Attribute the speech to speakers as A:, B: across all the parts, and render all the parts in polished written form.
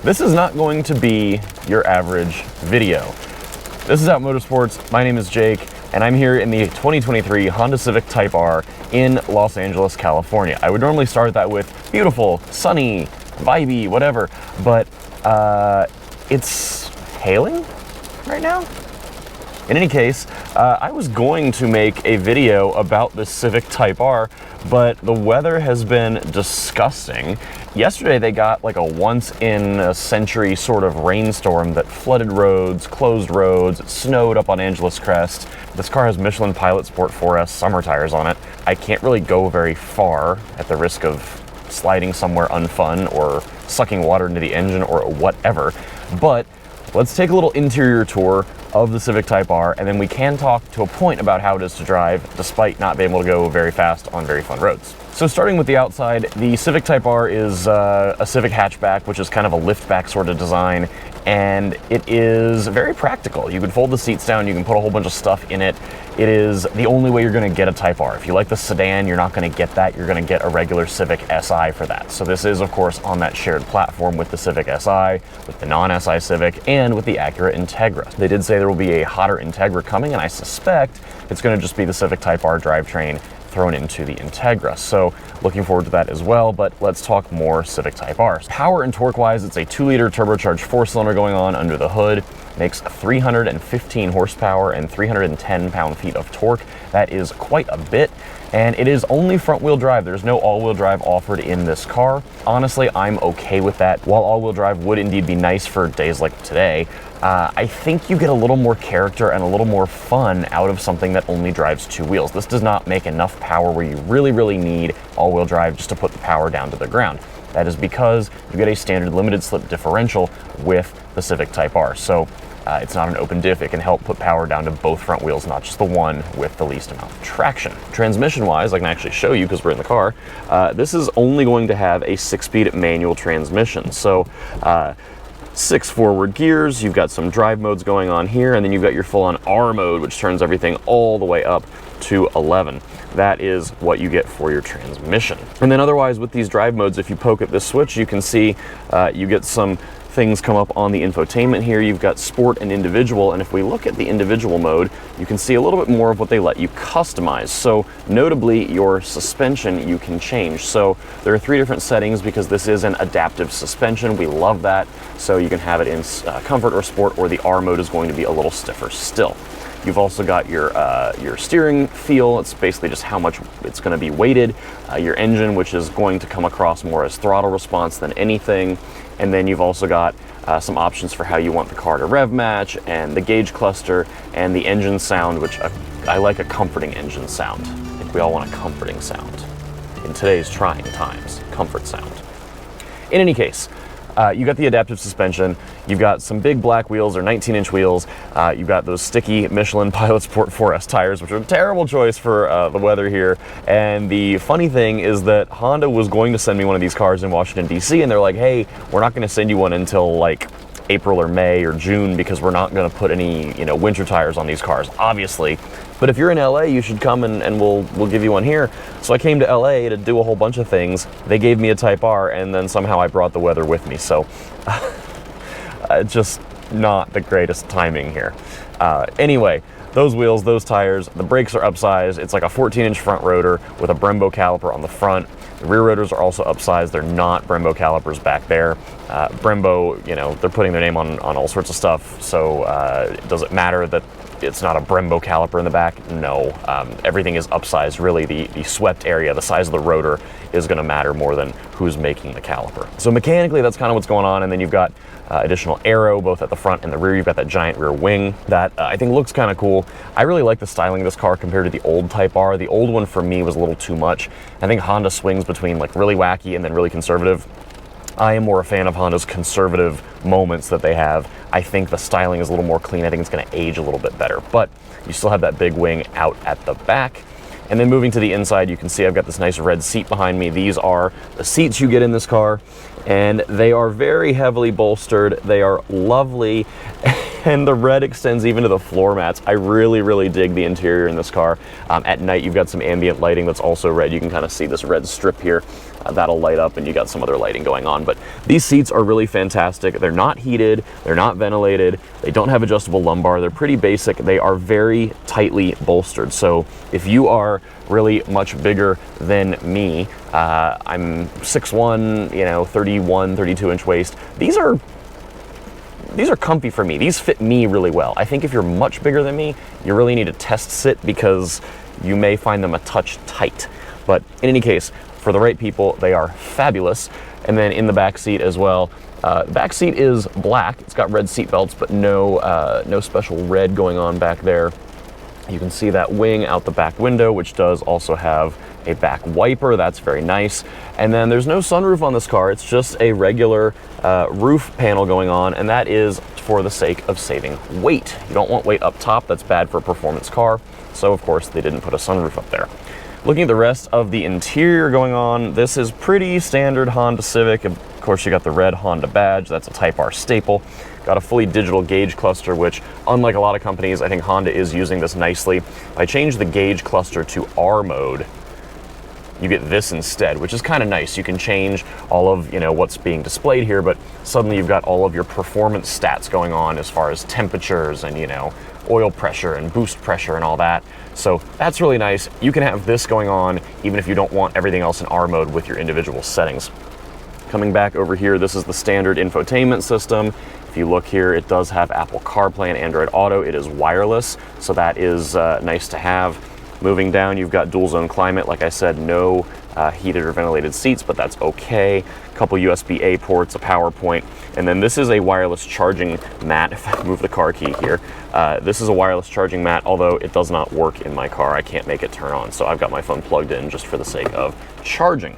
A: This is not going to be your average video. This is Out Motorsports. My name is Jake, and I'm here in the 2023 Honda Civic Type-R in Los Angeles, California. I would normally start that with beautiful, sunny, vibey, whatever, but it's hailing right now. In any case, I was going to make a video about the Civic Type-R, but the weather has been disgusting. Yesterday they got like a once-in-a-century sort of rainstorm that flooded roads, closed roads, it snowed up on Angeles Crest. This car has Michelin Pilot Sport 4S summer tires on it. I can't really go very far at the risk of sliding somewhere unfun or sucking water into the engine or whatever, but let's take a little interior tour of the Civic Type-R, and then we can talk to a point about how it is to drive despite not being able to go very fast on very fun roads. So starting with the outside, the Civic Type-R is a Civic hatchback, which is kind of a liftback sort of design, and it is very practical. You can fold the seats down, you can put a whole bunch of stuff in it. It is the only way you're going to get a Type-R. If you like the sedan, you're not going to get that. You're going to get a regular Civic Si for that. So this is, of course, on that shared platform with the Civic Si, with the non-Si Civic, and with the Acura Integra. They did say there will be a hotter Integra coming, and I suspect it's going to just be the Civic Type-R drivetrain thrown into the Integra. So looking forward to that as well, but let's talk more Civic Type-Rs. Power and torque-wise, it's a 2-liter turbocharged 4-cylinder going on under the hood. Makes 315 horsepower and 310 pound-feet of torque. That is quite a bit, and it is only front-wheel drive. There's no all-wheel drive offered in this car. Honestly, I'm okay with that. While all-wheel drive would indeed be nice for days like today, I think you get a little more character and a little more fun out of something that only drives 2 wheels. This does not make enough power where you really need all-wheel drive just to put the power down to the ground. That is because you get a standard limited slip differential with the Civic Type-R. So it's not an open diff. It can help put power down to both front wheels, not just the one with the least amount of traction. Transmission-wise, I can actually show you because we're in the car. This is only going to have a 6-speed manual transmission. So 6 forward gears, you've got some drive modes going on here, and then you've got your full-on R mode, which turns everything all the way up to 11. That is what you get for your transmission. And then otherwise with these drive modes, if you poke at this switch, you can see you get some things come up on the infotainment here. You've got sport and individual, and if we look at the individual mode, you can see a little bit more of what they let you customize. So notably, your suspension you can change. So there are 3 different settings because this is an adaptive suspension. We love that. So you can have it in comfort or sport, or the R mode is going to be a little stiffer still. You've also got your steering feel. It's basically just how much it's going to be weighted. Your engine, which is going to come across more as throttle response than anything. And then you've also got some options for how you want the car to rev match, and the gauge cluster, and the engine sound, which I like a comforting engine sound. I think we all want a comforting sound in today's trying times. Comfort sound. In any case, you got the adaptive suspension, you've got some big black wheels, or 19-inch wheels, you've got those sticky Michelin Pilot Sport 4S tires, which are a terrible choice for the weather here. And the funny thing is that Honda was going to send me one of these cars in Washington, D.C., and they're like, hey, we're not going to send you one until like April or May or June because we're not going to put any, winter tires on these cars, obviously. But if you're in LA, you should come and we'll give you one here. So I came to LA to do a whole bunch of things. They gave me a Type-R, and then somehow I brought the weather with me. So just not the greatest timing here. Anyway, those wheels, those tires, the brakes are upsized. It's like a 14-inch front rotor with a Brembo caliper on the front. The rear rotors are also upsized. They're not Brembo calipers back there. Brembo, they're putting their name on all sorts of stuff. So does it matter that it's not a Brembo caliper in the back? No. Everything is upsized. Really, the swept area, the size of the rotor is going to matter more than who's making the caliper. So mechanically, that's kind of what's going on. And then you've got additional Aero both at the front and the rear. You've got that giant rear wing that I think looks kind of cool. I really like the styling of this car compared to the old Type-R. The old one for me was a little too much. I think Honda swings between like really wacky and then really conservative. I am more a fan of Honda's conservative moments that they have. I think the styling is a little more clean. I think it's going to age a little bit better, but you still have that big wing out at the back. And then moving to the inside, you can see I've got this nice red seat behind me. These are the seats you get in this car, and they are very heavily bolstered. They are lovely, and the red extends even to the floor mats. I really dig the interior in this car. At night, you've got some ambient lighting that's also red. You can kind of see this red strip here that'll light up and you got some other lighting going on. But these seats are really fantastic. They're not heated, they're not ventilated, they don't have adjustable lumbar, they're pretty basic, they are very tightly bolstered. So if you are really much bigger than me, I'm 6'1", you know, 31, 32-inch waist, these are comfy for me. These fit me really well. I think if you're much bigger than me, you really need to test sit because you may find them a touch tight. But in any case, for the right people, they are fabulous. And then in the back seat as well, the back seat is black. It's got red seat belts, but no special red going on back there. You can see that wing out the back window, which does also have a back wiper. That's very nice. And then there's no sunroof on this car. It's just a regular roof panel going on, and that is for the sake of saving weight. You don't want weight up top. That's bad for a performance car. So of course they didn't put a sunroof up there. Looking at the rest of the interior going on, this is pretty standard Honda Civic. Of course, you got the red Honda badge. That's a Type-R staple. Got a fully digital gauge cluster, which, unlike a lot of companies, I think Honda is using this nicely. If I change the gauge cluster to R mode, you get this instead, which is kind of nice. You can change all of, you know, what's being displayed here, but suddenly you've got all of your performance stats going on as far as temperatures and, you know, oil pressure and boost pressure and all that. So that's really nice. You can have this going on even if you don't want everything else in R mode with your individual settings. Coming back over here, this is the standard infotainment system. If you look here, it does have Apple CarPlay and Android Auto. It is wireless, so that is nice to have. Moving down, you've got dual zone climate. Like I said, no heated or ventilated seats, but that's okay. A couple USB-A ports, a power point, and then this is a wireless charging mat. If I move the car key here, this is a wireless charging mat, although it does not work in my car. I can't make it turn on, so I've got my phone plugged in just for the sake of charging.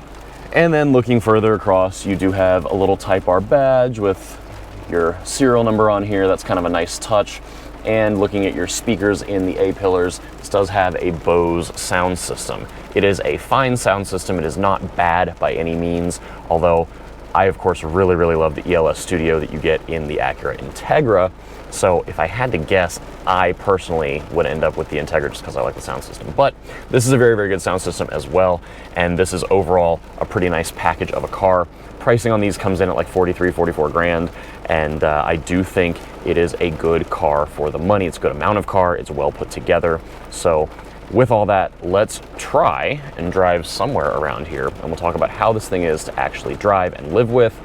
A: And then looking further across, you do have a little Type-R badge with your serial number on here. That's kind of a nice touch. And looking at your speakers in the A-pillars, this does have a Bose sound system. It is a fine sound system. It is not bad by any means, although I, of course, really, really love the ELS Studio that you get in the Acura Integra. So if I had to guess, I personally would end up with the Integra just because I like the sound system. But this is a very, very good sound system as well, and this is overall a pretty nice package of a car. Pricing on these comes in at like 43, 44 grand, and I do think it is a good car for the money. It's a good amount of car, it's well put together. So with all that, let's try and drive somewhere around here, and we'll talk about how this thing is to actually drive and live with,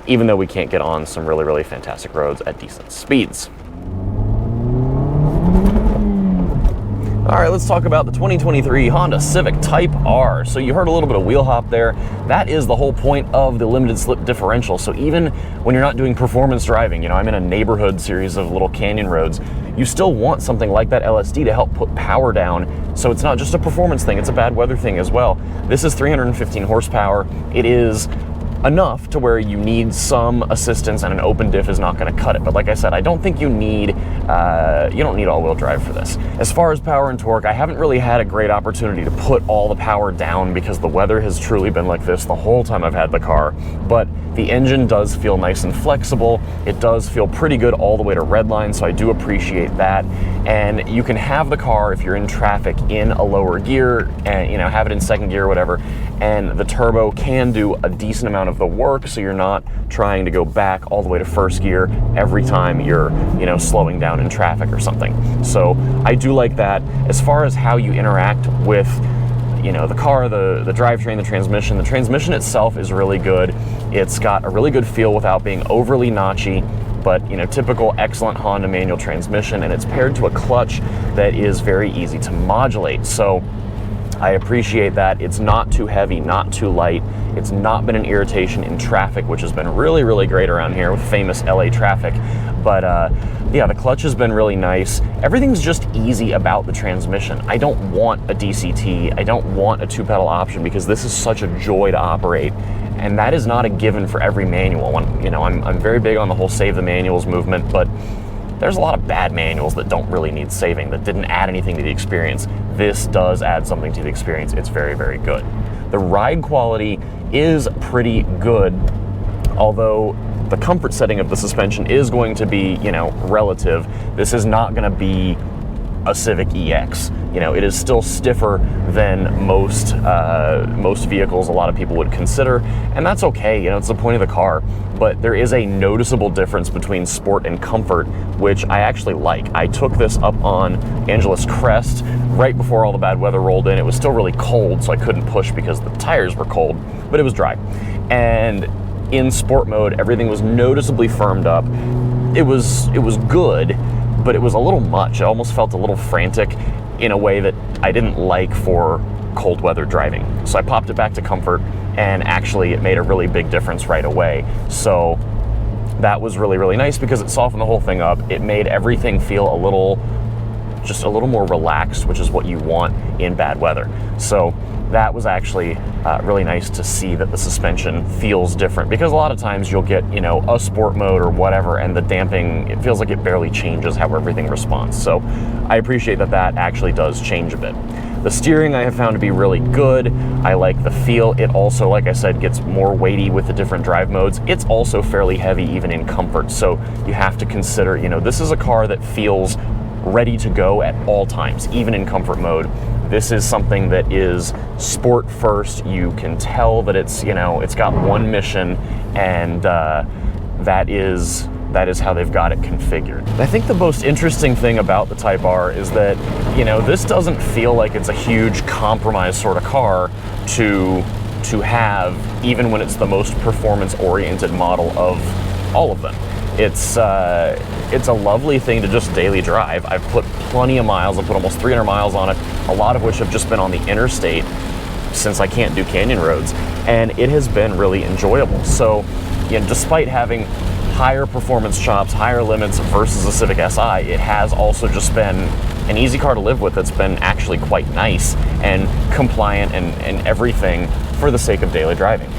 A: even though we can't get on some really, really fantastic roads at decent speeds. All right, let's talk about the 2023 Honda Civic Type-R. So you heard a little bit of wheel hop there. That is the whole point of the limited slip differential. So even when you're not doing performance driving, you know, I'm in a neighborhood series of little canyon roads, you still want something like that LSD to help put power down. So it's not just a performance thing, it's a bad weather thing as well. This is 315 horsepower. It is enough to where you need some assistance, and an open diff is not going to cut it. But like I said, I don't think you don't need all-wheel drive for this. As far as power and torque, I haven't really had a great opportunity to put all the power down because the weather has truly been like this the whole time I've had the car. But the engine does feel nice and flexible. It does feel pretty good all the way to redline, so I do appreciate that. And you can have the car, if you're in traffic, in a lower gear, and, you know, have it in second gear or whatever, and the turbo can do a decent amount of the work, so you're not trying to go back all the way to first gear every time you're, you know, slowing down in traffic or something. So I do like that. As far as how you interact with, you know, the car, the drivetrain, the transmission itself is really good. It's got a really good feel without being overly notchy, but, you know, typical excellent Honda manual transmission, and it's paired to a clutch that is very easy to modulate. So I appreciate that. It's not too heavy, not too light. It's not been an irritation in traffic, which has been really, really great around here with famous LA traffic. But yeah, the clutch has been really nice. Everything's just easy about the transmission. I don't want a DCT. I don't want a two-pedal option because this is such a joy to operate. And that is not a given for every manual. I'm very big on the whole save the manuals movement, but there's a lot of bad manuals that don't really need saving, that didn't add anything to the experience. This does add something to the experience. It's very, very good. The ride quality is pretty good, although the comfort setting of the suspension is going to be, you know, relative. This is not going to be a Civic EX. You know, it is still stiffer than most vehicles a lot of people would consider, and that's okay. You know, it's the point of the car. But there is a noticeable difference between sport and comfort, which I actually like. I took this up on Angeles Crest right before all the bad weather rolled in. It was still really cold, so I couldn't push because the tires were cold, but it was dry. And in sport mode, everything was noticeably firmed up. It was good, but it was a little much. It almost felt a little frantic in a way that I didn't like for cold weather driving. So I popped it back to comfort, and actually it made a really big difference right away. So that was really, really nice because it softened the whole thing up. It made everything feel just a little more relaxed, which is what you want in bad weather. So that was actually really nice to see that the suspension feels different, because a lot of times you'll get, you know, a sport mode or whatever, and the damping, it feels like it barely changes how everything responds. So I appreciate that that actually does change a bit. The steering I have found to be really good. I like the feel. It also, like I said, gets more weighty with the different drive modes. It's also fairly heavy even in comfort. So you have to consider, you know, this is a car that feels ready to go at all times, even in comfort mode. This is something that is sport first. You can tell that it's, you know, it's got one mission, and that is how they've got it configured. I think the most interesting thing about the Type-R is that, you know, this doesn't feel like it's a huge compromise sort of car to have, even when it's the most performance-oriented model of all of them. It's a lovely thing to just daily drive. I've put plenty of miles. I've put almost 300 miles on it, a lot of which have just been on the interstate since I can't do canyon roads, and it has been really enjoyable. So, you know, despite having higher performance chops, higher limits versus a Civic Si, it has also just been an easy car to live with. It's been actually quite nice and compliant and everything for the sake of daily driving.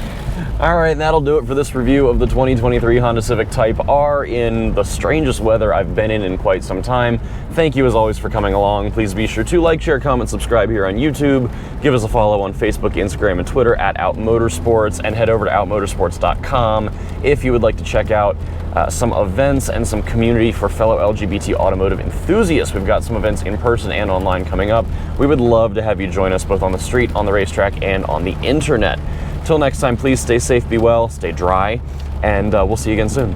A: All right, and that'll do it for this review of the 2023 Honda Civic Type-R in the strangest weather I've been in quite some time. Thank you as always for coming along. Please be sure to like, share, comment, subscribe here on YouTube. Give us a follow on Facebook, Instagram, and Twitter at Out Motorsports, and head over to outmotorsports.com if you would like to check out some events and some community for fellow LGBT automotive enthusiasts. We've got some events in person and online coming up. We would love to have you join us both on the street, on the racetrack, and on the internet. Till next time, please stay safe, be well, stay dry, and we'll see you again soon.